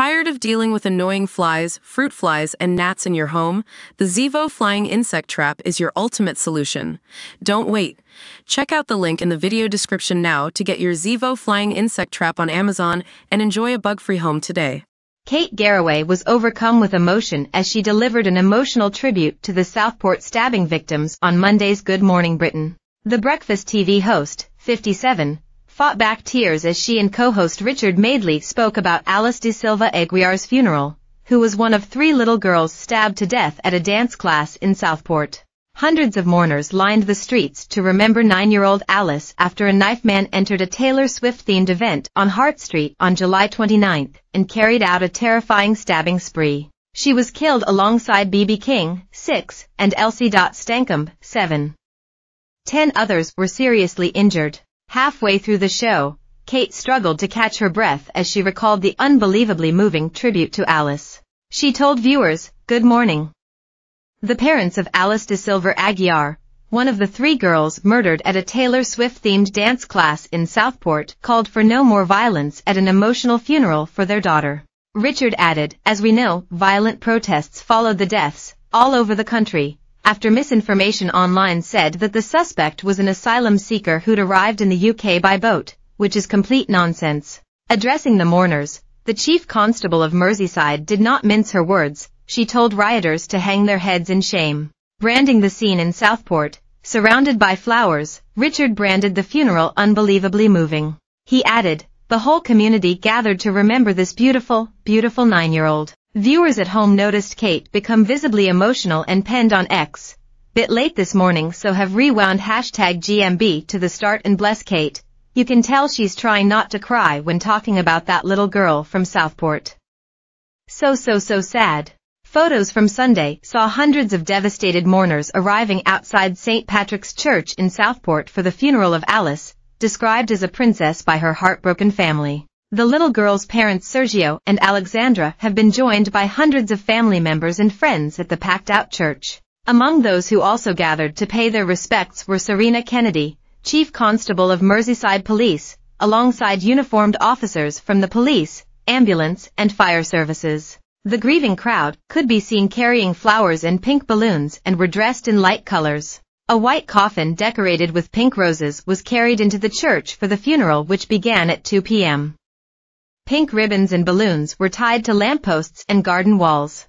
Tired of dealing with annoying flies, fruit flies, and gnats in your home? The Zevo Flying Insect Trap is your ultimate solution. Don't wait. Check out the link in the video description now to get your Zevo Flying Insect Trap on Amazon and enjoy a bug-free home today. Kate Garraway was overcome with emotion as she delivered an emotional tribute to the Southport stabbing victims on Monday's Good Morning Britain. The Breakfast TV host, 57, fought back tears as she and co-host Richard Madeley spoke about Alice de Silva Aguiar's funeral, who was one of 3 little girls stabbed to death at a dance class in Southport. Hundreds of mourners lined the streets to remember 9-year-old Alice after a knife man entered a Taylor Swift-themed event on Hart Street on July 29 and carried out a terrifying stabbing spree. She was killed alongside B.B. King, 6, and Elsie Stankham, 7. 10 others were seriously injured. Halfway through the show, Kate struggled to catch her breath as she recalled the unbelievably moving tribute to Alice. She told viewers, "Good morning." The parents of Alice de Silva Aguiar, one of the 3 girls murdered at a Taylor Swift-themed dance class in Southport, called for no more violence at an emotional funeral for their daughter. Richard added, "As we know, violent protests followed the deaths, all over the country, after misinformation online said that the suspect was an asylum seeker who'd arrived in the UK by boat, which is complete nonsense." Addressing the mourners, the chief constable of Merseyside did not mince her words. She told rioters to hang their heads in shame. Branding the scene in Southport, surrounded by flowers, Richard branded the funeral unbelievably moving. He added, "The whole community gathered to remember this beautiful, beautiful 9-year-old. Viewers at home noticed Kate become visibly emotional and penned on X, "Bit late this morning, so have rewound #GMB to the start and bless Kate. You can tell she's trying not to cry when talking about that little girl from Southport. So sad." Photos from Sunday saw hundreds of devastated mourners arriving outside St. Patrick's Church in Southport for the funeral of Alice, described as a princess by her heartbroken family. The little girl's parents Sergio and Alexandra have been joined by hundreds of family members and friends at the packed-out church. Among those who also gathered to pay their respects were Serena Kennedy, Chief Constable of Merseyside Police, alongside uniformed officers from the police, ambulance, and fire services. The grieving crowd could be seen carrying flowers and pink balloons and were dressed in light colors. A white coffin decorated with pink roses was carried into the church for the funeral, which began at 2 p.m. Pink ribbons and balloons were tied to lampposts and garden walls.